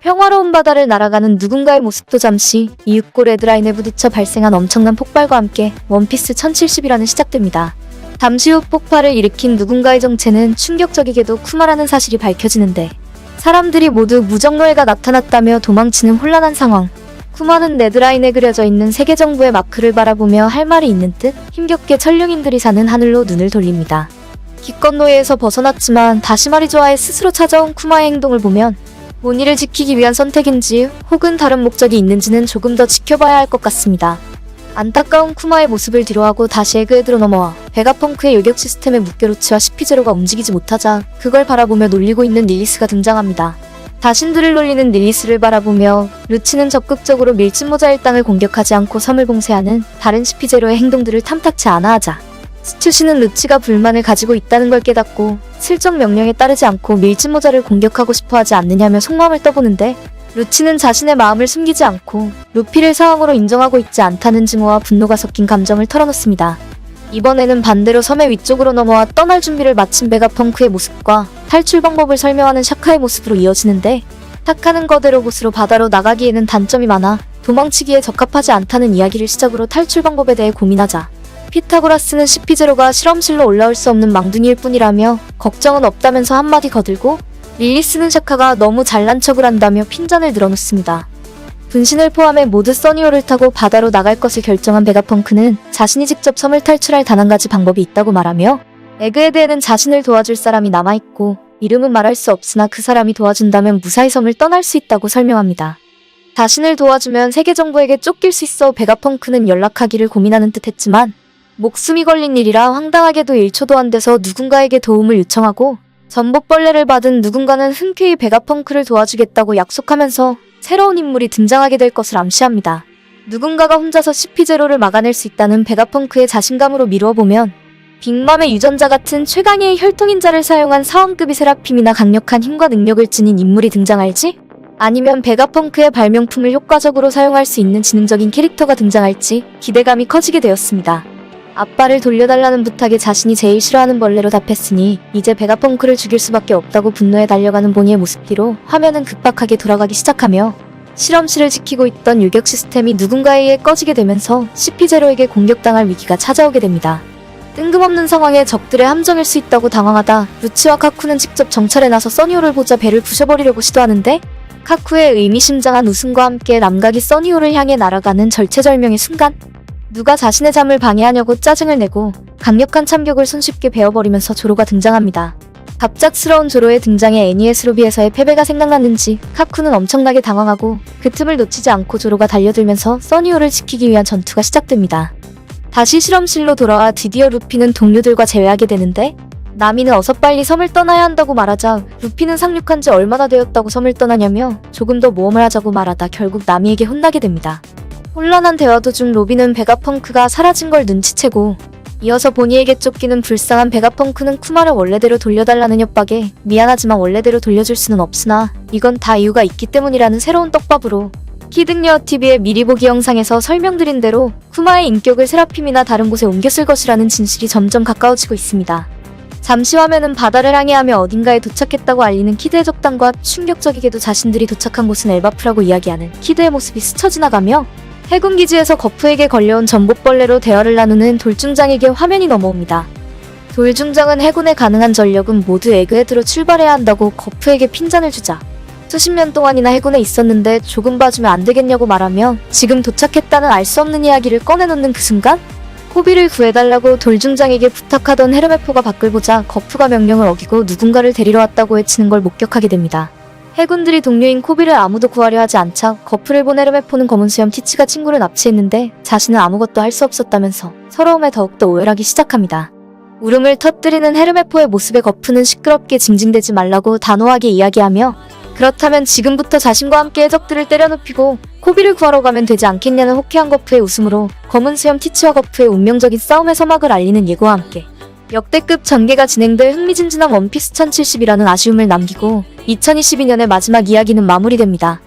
평화로운 바다를 날아가는 누군가의 모습도 잠시 이윽고 레드라인에 부딪혀 발생한 엄청난 폭발과 함께 원피스 1070이라는 시작됩니다. 잠시 후 폭발을 일으킨 누군가의 정체는 충격적이게도 쿠마라는 사실이 밝혀지는데 사람들이 모두 무정로에가 나타났다며 도망치는 혼란한 상황. 쿠마는 레드라인에 그려져 있는 세계 정부의 마크를 바라보며 할 말이 있는 듯 힘겹게 천룡인들이 사는 하늘로 눈을 돌립니다. 기껏 노예에서 벗어났지만 다시 말이 좋아해 스스로 찾아온 쿠마의 행동을 보면 본의를 지키기 위한 선택인지 혹은 다른 목적이 있는지는 조금 더 지켜봐야 할 것 같습니다. 안타까운 쿠마의 모습을 뒤로하고 다시 에그헤드로 넘어와 베가펑크의 요격 시스템에 묶여 루치와 시피제로가 움직이지 못하자 그걸 바라보며 놀리고 있는 릴리스가 등장합니다. 자신들을 놀리는 릴리스를 바라보며 루치는 적극적으로 밀짚모자 일당을 공격하지 않고 섬을 봉쇄하는 다른 시피제로의 행동들을 탐탁치 않아 하자 스튜시는 루치가 불만을 가지고 있다는 걸 깨닫고 슬쩍 명령에 따르지 않고 밀짚모자를 공격하고 싶어 하지 않느냐며 속마음을 떠보는데 루치는 자신의 마음을 숨기지 않고 루피를 사왕으로 인정하고 있지 않다는 증오와 분노가 섞인 감정을 털어놓습니다. 이번에는 반대로 섬의 위쪽으로 넘어와 떠날 준비를 마친 베가펑크의 모습과 탈출 방법을 설명하는 샤카의 모습으로 이어지는데 샤카는 거대 로봇으로 바다로 나가기에는 단점이 많아 도망치기에 적합하지 않다는 이야기를 시작으로 탈출 방법에 대해 고민하자 피타고라스는 시피제로가 실험실로 올라올 수 없는 망둥이일 뿐이라며 걱정은 없다면서 한마디 거들고 릴리스는 샤카가 너무 잘난 척을 한다며 핀잔을 늘어놓습니다. 분신을 포함해 모두 써니오를 타고 바다로 나갈 것을 결정한 베가펑크는 자신이 직접 섬을 탈출할 단 한 가지 방법이 있다고 말하며 에그헤드에는 자신을 도와줄 사람이 남아있고 이름은 말할 수 없으나 그 사람이 도와준다면 무사히 섬을 떠날 수 있다고 설명합니다. 자신을 도와주면 세계 정부에게 쫓길 수 있어 베가펑크는 연락하기를 고민하는 듯 했지만 목숨이 걸린 일이라 황당하게도 1초도 안 돼서 누군가에게 도움을 요청하고 전봇벌레를 받은 누군가는 흔쾌히 베가펑크를 도와주겠다고 약속하면서 새로운 인물이 등장하게 될 것을 암시합니다. 누군가가 혼자서 시피제로를 막아낼 수 있다는 베가펑크의 자신감으로 미루어 보면 빅맘의 유전자 같은 최강의 혈통인자를 사용한 사원급이 세라핌이나 강력한 힘과 능력을 지닌 인물이 등장할지 아니면 베가펑크의 발명품을 효과적으로 사용할 수 있는 지능적인 캐릭터가 등장할지 기대감이 커지게 되었습니다. 아빠를 돌려달라는 부탁에 자신이 제일 싫어하는 벌레로 답했으니 이제 베가펑크를 죽일 수밖에 없다고 분노에 달려가는 보니의 모습 뒤로 화면은 급박하게 돌아가기 시작하며 실험실을 지키고 있던 요격 시스템이 누군가에 의해 꺼지게 되면서 시피제로에게 공격당할 위기가 찾아오게 됩니다. 뜬금없는 상황에 적들의 함정일 수 있다고 당황하다 루치와 카쿠는 직접 정찰에 나서 써니오를 보자 배를 부셔버리려고 시도하는데 카쿠의 의미심장한 웃음과 함께 남각이 써니오를 향해 날아가는 절체절명의 순간 누가 자신의 잠을 방해하냐고 짜증을 내고 강력한 참격을 손쉽게 베어버리면서 조로가 등장합니다. 갑작스러운 조로의 등장에 애니에스 로비에서의 패배가 생각났는지 카쿠는 엄청나게 당황하고 그 틈을 놓치지 않고 조로가 달려들면서 써니오를 지키기 위한 전투가 시작됩니다. 다시 실험실로 돌아와 드디어 루피는 동료들과 재회하게 되는데 나미는 어서 빨리 섬을 떠나야 한다고 말하자 루피는 상륙한 지 얼마나 되었다고 섬을 떠나냐며 조금 더 모험을 하자고 말하다 결국 나미에게 혼나게 됩니다. 혼란한 대화 도중 로비는 베가펑크가 사라진 걸 눈치채고 이어서 보니에게 쫓기는 불쌍한 베가펑크는 쿠마를 원래대로 돌려달라는 협박에 미안하지만 원래대로 돌려줄 수는 없으나 이건 다 이유가 있기 때문이라는 새로운 떡밥으로 키드녀TV의 미리 보기 영상에서 설명드린 대로 쿠마의 인격을 세라핌이나 다른 곳에 옮겨 쓸 것이라는 진실이 점점 가까워지고 있습니다. 잠시 화면은 바다를 항해하며 어딘가에 도착했다고 알리는 키드의 적당과 충격적이게도 자신들이 도착한 곳은 엘바프라고 이야기하는 키드의 모습이 스쳐 지나가며 해군기지에서 거프에게 걸려온 전봇벌레로 대화를 나누는 돌중장에게 화면이 넘어옵니다. 돌중장은 해군에 가능한 전력은 모두 에그헤드로 출발해야 한다고 거프에게 핀잔을 주자 수십 년 동안이나 해군에 있었는데 조금 봐주면 안 되겠냐고 말하며 지금 도착했다는 알 수 없는 이야기를 꺼내놓는 그 순간 코비를 구해달라고 돌중장에게 부탁하던 헤르메포가 밖을 보자 거프가 명령을 어기고 누군가를 데리러 왔다고 외치는 걸 목격하게 됩니다. 해군들이 동료인 코비를 아무도 구하려 하지 않자 거프를 본 헤르메포는 검은 수염 티치가 친구를 납치했는데 자신은 아무것도 할 수 없었다면서 서러움에 더욱더 오열하기 시작합니다. 울음을 터뜨리는 헤르메포의 모습에 거프는 시끄럽게 징징대지 말라고 단호하게 이야기하며 그렇다면 지금부터 자신과 함께 해적들을 때려눕히고 코비를 구하러 가면 되지 않겠냐는 호쾌한 거프의 웃음으로 검은 수염 티치와 거프의 운명적인 싸움의 서막을 알리는 예고와 함께 역대급 전개가 진행될 흥미진진한 원피스 1070이라는 아쉬움을 남기고 2022년의 마지막 이야기는 마무리됩니다.